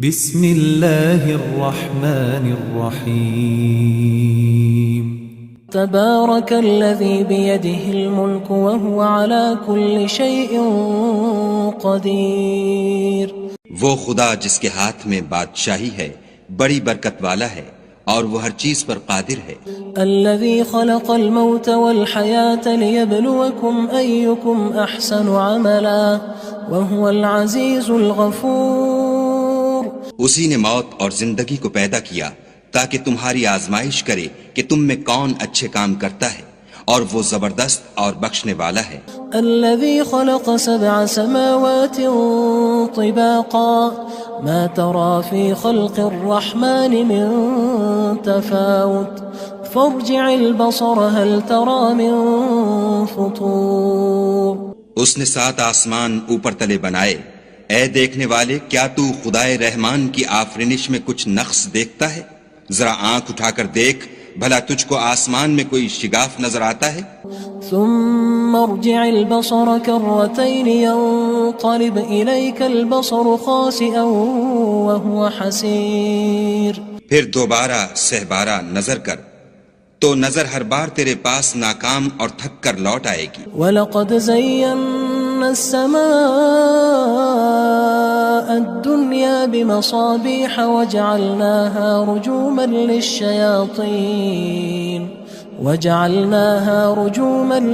بسم اللہ الرحمن الرحیم تبارک الذی بیدہ الملک وہو علی کل شیء قدیر۔ وہ خدا جس کے ہاتھ میں بادشاہی ہے بڑی برکت والا ہے اور وہ ہر چیز پر قادر ہے۔ الذی خلق الموت والحیاة لیبلوکم ایکم احسن عملا وہو العزیز الغفور۔ اسی نے موت اور زندگی کو پیدا کیا تاکہ تمہاری آزمائش کرے کہ تم میں کون اچھے کام کرتا ہے، اور وہ زبردست اور بخشنے والا ہے۔ الذي خلق 7 سماوات طباقا ما ترى في خلق الرحمن من تفاوت فارجع البصر هل ترى من فطور۔ اس نے 7 آسمان اوپر تلے بنائے، اے دیکھنے والے کیا تو خدائے رحمان کی آفرینش میں کچھ نقص دیکھتا ہے؟ ذرا آنکھ اٹھا کر دیکھ، بھلا تجھ کو آسمان میں کوئی شگاف نظر آتا ہے؟ ثم ارجع البصر كرتين ينقلب إليك البصر خاسئا وهو حسير۔ پھر دوبارہ سہبارہ نظر کر تو نظر ہر بار تیرے پاس ناکام اور تھک کر لوٹ آئے گی۔ وَلَقَدْ زَيَّنَّا السَّمَاءَ الدُّنْيَا بِمَصَابِيحَ وَجَعَلْنَاهَا رُجُومًا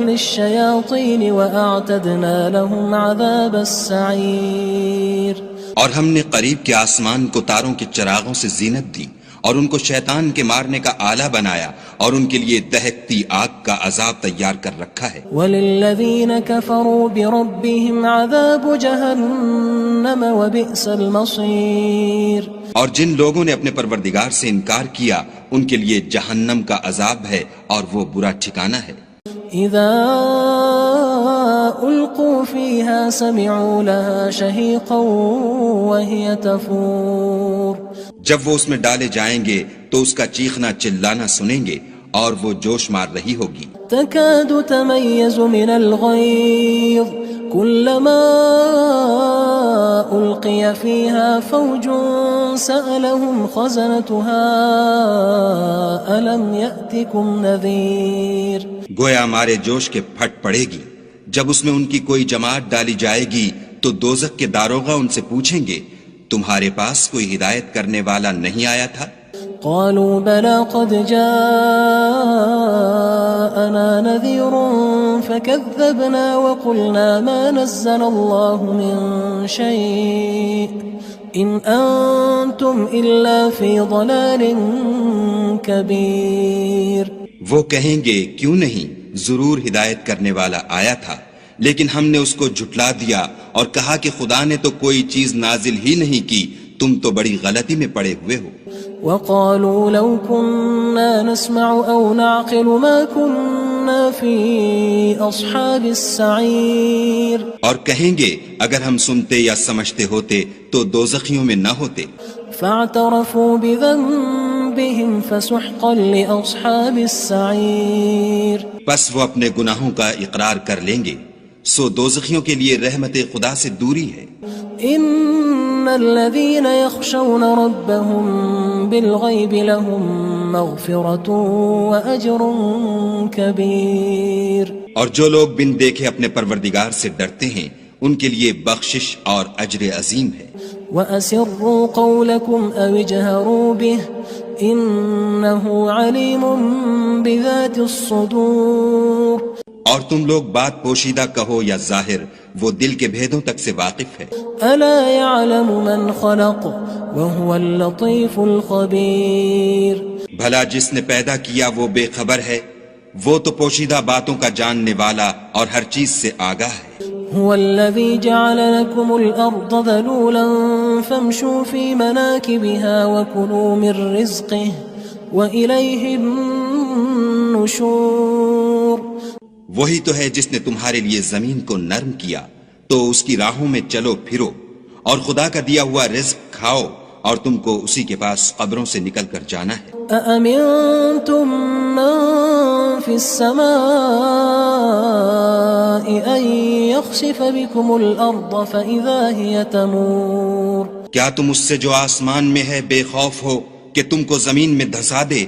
لِلشَّيَاطِينِ وَأَعْتَدْنَا لَهُمْ عَذَابَ السَّعِيرِ۔ اور ہم نے قریب کے آسمان کو تاروں کے چراغوں سے زینت دی اور ان کو شیطان کے مارنے کا آلہ بنایا، اور ان کے لیے دہکتی آگ کا عذاب تیار کر رکھا ہے۔ وَلِلَّذِينَ كَفَرُوا بِرَبِّهِمْ عَذَابُ جَهَنَّمَ وَبِئْسَ الْمَصِيرُ۔ اور جن لوگوں نے اپنے پروردگار سے انکار کیا ان کے لیے جہنم کا عذاب ہے اور وہ برا ٹھکانہ ہے۔ اذا القوا فيها سمعوا لها شهيقا وهي تفور۔ جب وہ اس میں ڈالے جائیں گے تو اس کا چیخنا چلانا سنیں گے اور وہ جوش مار رہی ہوگی۔ تكاد تميز من الغيظ كلما ألقي فيها فوج سألهم خزنتها ألم يأتكم نذير۔ گویا ہمارے جوش کے پھٹ پڑے گی جب اس میں ان کی کوئی جماعت ڈالی جائے گی تو دوزخ کے داروغہ ان سے پوچھیں گے تمہارے پاس کوئی ہدایت کرنے والا نہیں آیا تھا؟ قالوا بلى قد جاءنا نذير فكذبنا وقلنا ما نزل الله من شيء إن أنتم إلا في ضلال كبير۔ وہ کہیں گے کیوں نہیں، ضرور ہدایت کرنے والا آیا تھا، لیکن ہم نے اس کو جھٹلا دیا اور کہا کہ خدا نے تو کوئی چیز نازل ہی نہیں کی، تم تو بڑی غلطی میں پڑے ہوئے ہو۔ وقالوا لو كنا نسمع أو نعقل ما كنا في أصحاب السعير۔ اور کہیں گے اگر ہم سنتے یا سمجھتے ہوتے تو دوزخیوں میں نہ ہوتے۔ فاعترفوا بذنبهم فسحقا لأصحاب السعير۔ پس وہ اپنے گناہوں کا اقرار کر لیں گے، سو دوزخیوں کے لیے رحمت خدا سے دوری ہے۔ ان الذين يخشون ربهم بالغيب لهم مغفرة واجر كبير۔ اور جو لوگ بن دیکھے اپنے پروردگار سے ڈرتے ہیں ان کے لیے بخشش اور اجر عظیم ہے۔ واسروا قولكم او اجهروا به انه عليم بذات الصدور۔ اور تم لوگ بات پوشیدہ کہو یا ظاہر، وہ دل کے بھیدوں تک سے واقف ہے۔ الا يعلم من خلق وهو اللطيف الخبير۔ بھلا جس نے پیدا کیا وہ بے خبر ہے، وہ تو پوشیدہ باتوں کا جاننے والا اور ہر چیز سے آگاہ ہے۔ هو الذي جعل لكم الأرض ذلولا فامشوا في مناكبها وكلوا من رزقه وإليه النشور۔ وہی تو ہے جس نے تمہارے لیے زمین کو نرم کیا تو اس کی راہوں میں چلو پھرو، اور خدا کا دیا ہوا رزق کھاؤ، اور تم کو اسی کے پاس قبروں سے نکل کر جانا ہے۔ أأمنتم من في السماء أن يخسف بكم الأرض فإذا هي تمور۔ کیا تم اس سے جو آسمان میں ہے بے خوف ہو کہ تم کو زمین میں دھسا دے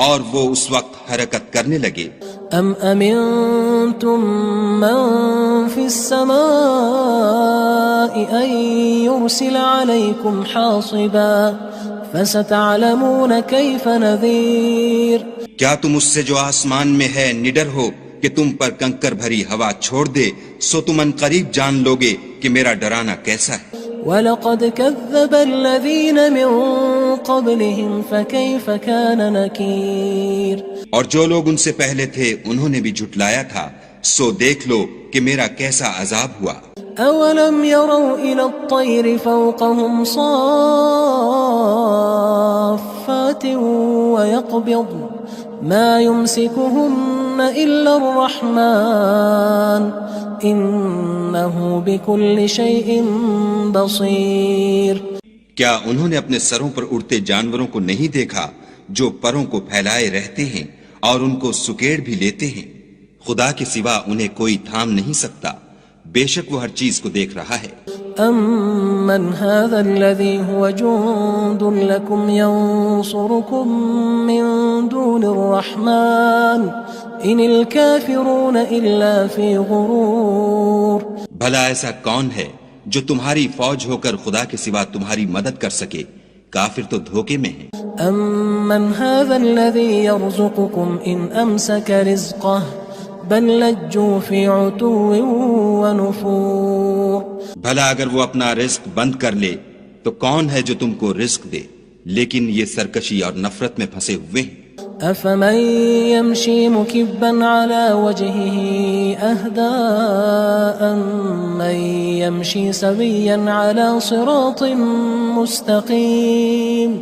اور وہ اس وقت حرکت کرنے لگے؟ ام امنتم من في السماء ان يرسل عليكم حاصبا فستعلمون كيف نذير. کیا تم اس سے جو آسمان میں ہے نڈر ہو کہ تم پر کنکر بھری ہوا چھوڑ دے، سو تم ان قریب جان لوگے کہ میرا ڈرانا کیسا ہے. وَلَقَدْ كَذَّبَ الَّذِينَ مِن قَبْلِهِمْ فَكَيْفَ كَانَ نَكِيرٌ. اور جو لوگ ان سے پہلے تھے انہوں نے بھی جھٹلایا تھا، سو دیکھ لو کہ میرا کیسا عذاب ہوا. أَوَلَمْ يَرَوْا إِلَى الطَّيْرِ فَوْقَهُمْ صَافَّاتٍ وَيَقْبِضْنَ مَا يُمْسِكُهُنَّ إِلَّا الرَّحْمَنُ إِنَّهُ بِكُلِّ شَيْءٍ بَصِيرٌ. کیا انہوں نے اپنے سروں پر اڑتے جانوروں کو نہیں دیکھا جو پروں کو پھیلائے رہتے ہیں اور ان کو سکیڑ بھی لیتے ہیں؟ خدا کے سوا انہیں کوئی تھام نہیں سکتا، بے شک وہ ہر چیز کو دیکھ رہا ہے. أَمَّنْ هَذَا الَّذِي هُوَ جُندٌ لَكُمْ يَنصُرُكُم مِّن دُونِ الرَّحْمَنِ إِنِ الْكَافِرُونَ إِلَّا فِي غُرُورٍ. بھلا ایسا کون ہے جو تمہاری فوج ہو کر خدا کے سوا تمہاری مدد کر سکے؟ کافر تو دھوکے میں ہیں. أَمَّنْ هَذَا الَّذِي يَرْزُقُكُمْ إِنْ أَمْسَكَ رِزْقَهُ بَلْ لَجُّوا فِي عُتُوٍّ وَنُفُورٍ. بھلا اگر وہ اپنا رزق بند کر لے تو کون ہے جو تم کو رزق دے؟ لیکن یہ سرکشی اور نفرت میں پھنسے ہوئے ہیں. أَفَمَن يَمْشِي مُكِبًّا عَلَى وَجْهِهِ أَهْدَىٰ أَمَّن يَمْشِي سَوِيًّا عَلَى صِرَاطٍ مُّسْتَقِيمٍ.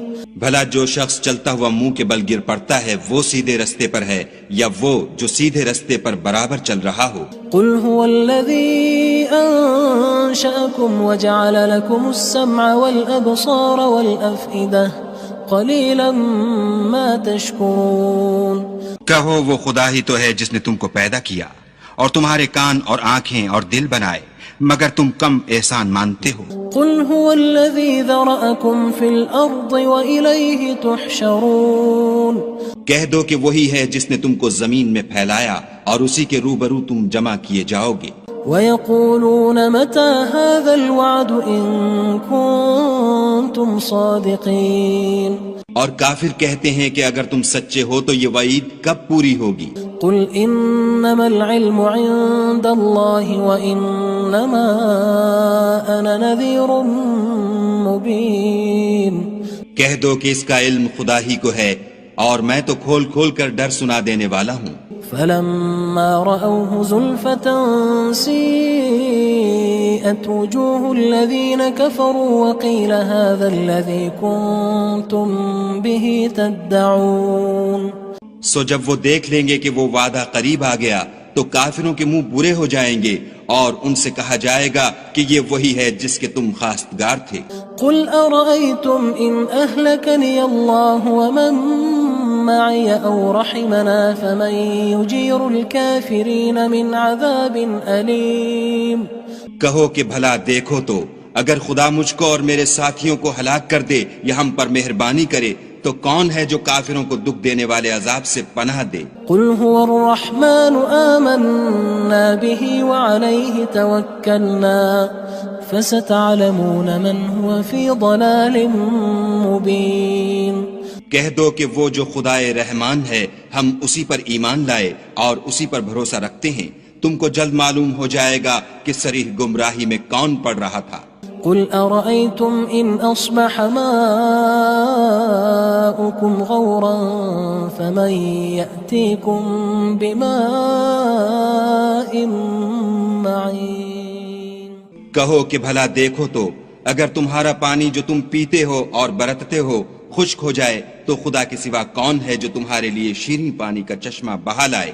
بھلا جو شخص چلتا ہوا منہ کے بل گر پڑتا ہے وہ سیدھے رستے پر ہے یا وہ جو سیدھے رستے پر برابر چل رہا ہو؟ قُلْ هُوَ الَّذِي أَنشَأَكُمْ وَجَعَلَ لَكُمُ السَّمْعَ وَالْأَبْصَارَ وَالْأَفْئِدَةَ قَلِيلًا مَا تَشْكُرُونَ. کہو وہ خدا ہی تو ہے جس نے تم کو پیدا کیا اور تمہارے کان اور آنکھیں اور دل بنائے، مگر تم کم احسان مانتے ہو. قُلْ هُوَ الَّذِي ذَرَأَكُمْ فِي الْأَرْضِ وَإِلَيْهِ تُحْشَرُونَ. کہہ دو کہ وہی ہے جس نے تم کو زمین میں پھیلایا اور اسی کے روبرو تم جمع کیے جاؤ گے. وَيَقُولُونَ مَتَى هَذَا الْوَعْدُ إِن كُنتُمْ صَادِقِينَ. اور کافر کہتے ہیں کہ اگر تم سچے ہو تو یہ وعید کب پوری ہوگی؟ قُلْ إِنَّمَا الْعِلْمُ عِندَ اللَّهِ وَإِنَّمَا أَنَا نَذِيرٌ مُّبِينٌ. کہہ دو کہ اس کا علم خدا ہی کو ہے اور میں تو کھول کھول کر ڈر سنا دینے والا ہوں. فَلَمَّا رَأَوْهُ زُلْفَةً سِيئَتْ وُجُوهُ الَّذِينَ كَفَرُوا وَقِيلَ هَذَا الَّذِي كُنتُم بِهِ تَدَّعُونَ. سو جب وہ دیکھ لیں گے کہ وہ وعدہ قریب آ گیا تو کافروں کے منہ برے ہو جائیں گے اور ان سے کہا جائے گا کہ یہ وہی ہے جس کے تم خواستگار تھے. قُلْ أَرَأَيْتُمْ إِنْ أَهْلَكَنِيَ اللَّهُ وَمَن مَّعِيَ أَوْ رَحِمَنَا فَمَن يُجِيرُ الْكَافِرِينَ مِنْ عَذَابٍ أَلِيمٍ. کہو کہ بھلا دیکھو تو اگر خدا مجھ کو اور میرے ساتھیوں کو ہلاک کر دے یا ہم پر مہربانی کرے تو کون ہے جو کافروں کو دکھ دینے والے عذاب سے پناہ دے؟ قُلْ هُوَ الرَّحْمَنُ آمَنَّا بِهِ وَعَلَيْهِ تَوَكَّلْنَا فَسَتَعْلَمُونَ مَنْ هُوَ فِي ضَلَالٍ مُّبِينٍ. کہہ دو کہ وہ جو خدائے رحمان ہے ہم اسی پر ایمان لائے اور اسی پر بھروسہ رکھتے ہیں، تم کو جلد معلوم ہو جائے گا کہ صریح گمراہی میں کون پڑ رہا تھا. قُلْ أَرَأَيْتُمْ إِنْ أَصْبَحَ مَاؤُكُمْ غَوْرًا فَمَن يَأْتِيكُم بِمَاءٍ مَّعِينٍ. کہو کہ بھلا دیکھو تو اگر تمہارا پانی جو تم پیتے ہو اور برتتے ہو خشک ہو جائے تو خدا کے سوا کون ہے جو تمہارے لیے شیریں پانی کا چشمہ بہا لائے؟